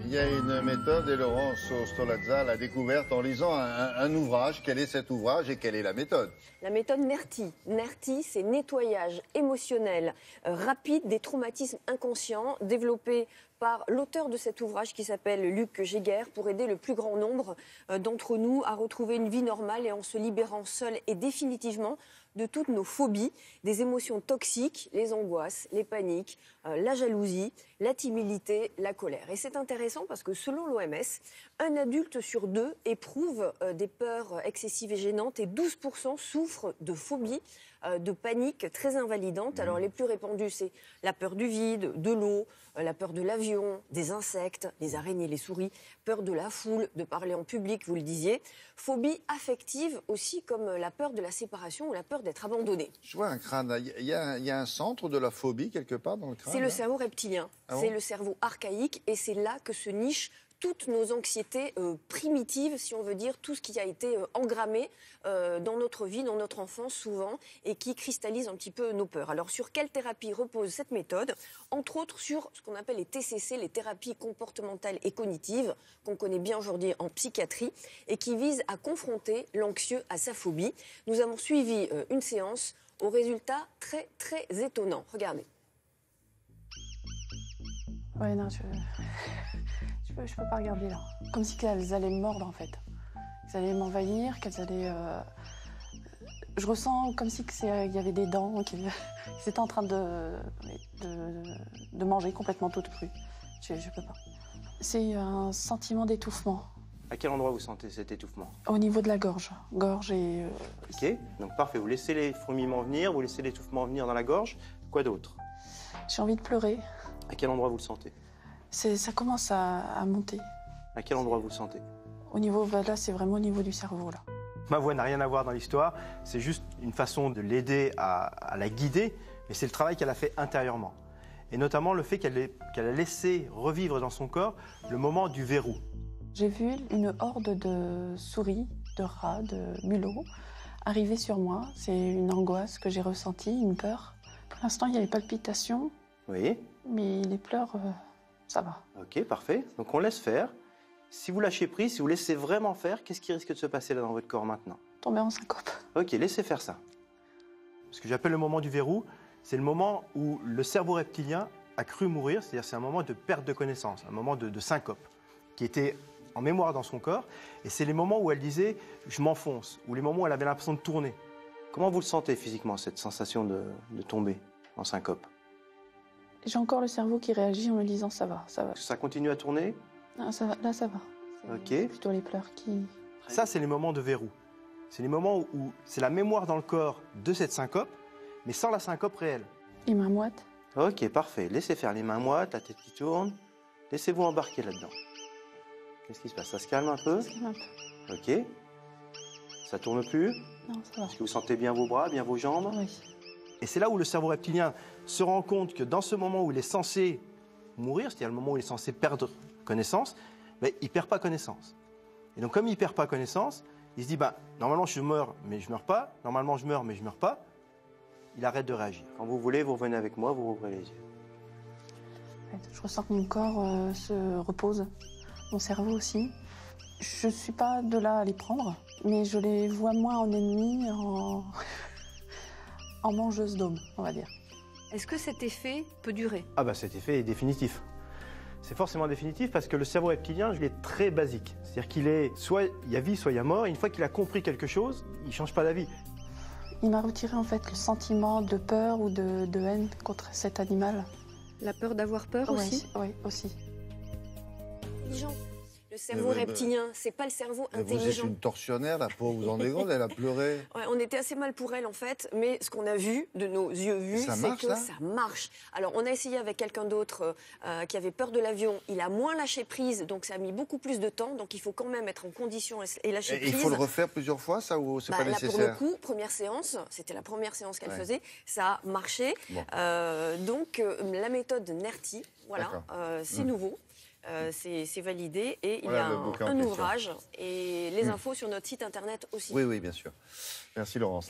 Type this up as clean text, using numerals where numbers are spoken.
Il y a une méthode et Laurence Stolazza l'a découverte en lisant un ouvrage. Quel est cet ouvrage et quelle est la méthode? La méthode NERTI. NERTI, c'est nettoyage émotionnel rapide des traumatismes inconscients, développé par l'auteur de cet ouvrage qui s'appelle Luc Geiger, pour aider le plus grand nombre d'entre nous à retrouver une vie normale et en se libérant seul et définitivement de toutes nos phobies, des émotions toxiques, les angoisses, les paniques, la jalousie, la timidité, la colère. Et c'est intéressant parce que selon l'OMS, un adulte sur deux éprouve des peurs excessives et gênantes et 12% souffrent de phobies, de panique très invalidantes. Alors les plus répandues, c'est la peur du vide, de l'eau, la peur de l'avion, des insectes, les araignées, les souris, peur de la foule, de parler en public, vous le disiez. Phobie affective aussi, comme la peur de la séparation ou la peur d'être abandonné. Je vois un crâne. Il y a un centre de la phobie quelque part dans le crâne. C'est le cerveau reptilien, c'est le cerveau archaïque et c'est là que se nichent toutes nos anxiétés primitives, si on veut dire, tout ce qui a été engrammé dans notre vie, dans notre enfance souvent, et qui cristallise un petit peu nos peurs. Alors sur quelle thérapie repose cette méthode? Entre autres sur ce qu'on appelle les TCC, les thérapies comportementales et cognitives, qu'on connaît bien aujourd'hui en psychiatrie, et qui visent à confronter l'anxieux à sa phobie. Nous avons suivi une séance aux résultats très très étonnants. Regardez. Ouais, non, je peux pas regarder là. Comme si elles allaient me mordre en fait. Qu'elles allaient m'envahir, qu'elles allaient. Je ressens comme si il y avait des dents qui étaient en train de manger complètement toutes crues. Je peux pas. C'est un sentiment d'étouffement. À quel endroit vous sentez cet étouffement? Au niveau de la gorge. Gorge et. Ok, donc parfait. Vous laissez les fourmillements venir, vous laissez l'étouffement venir dans la gorge. Quoi d'autre? J'ai envie de pleurer. À quel endroit vous le sentez? Ça commence à monter. À quel endroit vous le sentez? Au niveau, là, c'est vraiment au niveau du cerveau, là. Ma voix n'a rien à voir dans l'histoire, c'est juste une façon de l'aider à la guider, mais c'est le travail qu'elle a fait intérieurement. Et notamment le fait qu'elle a laissé revivre dans son corps le moment du verrou. J'ai vu une horde de souris, de rats, de mulots arriver sur moi. C'est une angoisse que j'ai ressentie, une peur. Pour l'instant, il y a les palpitations. Oui. Mais les pleurs, ça va. Ok, parfait. Donc on laisse faire. Si vous lâchez prise, si vous laissez vraiment faire, qu'est-ce qui risque de se passer là dans votre corps maintenant? Tomber en syncope. Ok, laissez faire ça. Ce que j'appelle le moment du verrou, c'est le moment où le cerveau reptilien a cru mourir, c'est-à-dire c'est un moment de perte de connaissance, un moment de syncope, qui était en mémoire dans son corps. Et c'est les moments où elle disait « je m'enfonce » ou les moments où elle avait l'impression de tourner. Comment vous le sentez physiquement, cette sensation de tomber en syncope? J'ai encore le cerveau qui réagit en me disant ça va, ça va. Ça continue à tourner? Non, ça va, là ça va. C'est plutôt les pleurs qui... Ça, c'est les moments de verrou. C'est les moments où c'est la mémoire dans le corps de cette syncope, mais sans la syncope réelle. Les mains moites. Ok, parfait. Laissez faire les mains moites, la tête qui tourne. Laissez-vous embarquer là-dedans. Qu'est-ce qui se passe? Ça se calme un peu? Ça se calme un peu. Ok. Ça tourne plus? Non, ça va. Est-ce que vous sentez bien vos bras, bien vos jambes? Oui. Et c'est là où le cerveau reptilien se rend compte que dans ce moment où il est censé mourir, c'est-à-dire le moment où il est censé perdre connaissance, ben, il ne perd pas connaissance. Et donc comme il ne perd pas connaissance, il se dit, normalement je meurs, mais je ne meurs pas. Normalement je meurs, mais je ne meurs pas. Il arrête de réagir. Quand vous voulez, vous revenez avec moi, vous rouvrez les yeux. Je ressens que mon corps se repose, mon cerveau aussi. Je ne suis pas de là à les prendre, mais je les vois moins en ennemis, en mangeuse d'hommes, on va dire. Est-ce que cet effet peut durer? Ah cet effet est définitif. C'est forcément définitif parce que le cerveau reptilien, il est très basique. C'est-à-dire qu'il est, soit il y a vie, soit il y a mort. Et une fois qu'il a compris quelque chose, il ne change pas d'avis. Il m'a retiré en fait le sentiment de peur ou de haine contre cet animal. La peur d'avoir peur aussi? Oui, aussi. Intelligent. Le cerveau reptilien, c'est pas le cerveau intelligent. Vous êtes une tortionnaire, la pauvre, vous en êtes grande, elle a pleuré. Ouais, on était assez mal pour elle en fait, mais ce qu'on a vu de nos yeux vus, c'est que ça marche. Alors on a essayé avec quelqu'un d'autre qui avait peur de l'avion, il a moins lâché prise, donc ça a mis beaucoup plus de temps, donc il faut quand même être en condition et lâcher prise. Il faut le refaire plusieurs fois, ça, ou c'est pas nécessaire? Là pour le coup, première séance, c'était la première séance qu'elle faisait, ça a marché. Bon. Donc la méthode NERTI, voilà, c'est nouveau. C'est validé et il y a un ouvrage et les infos sur notre site internet aussi. Oui, bien sûr. Merci Laurence.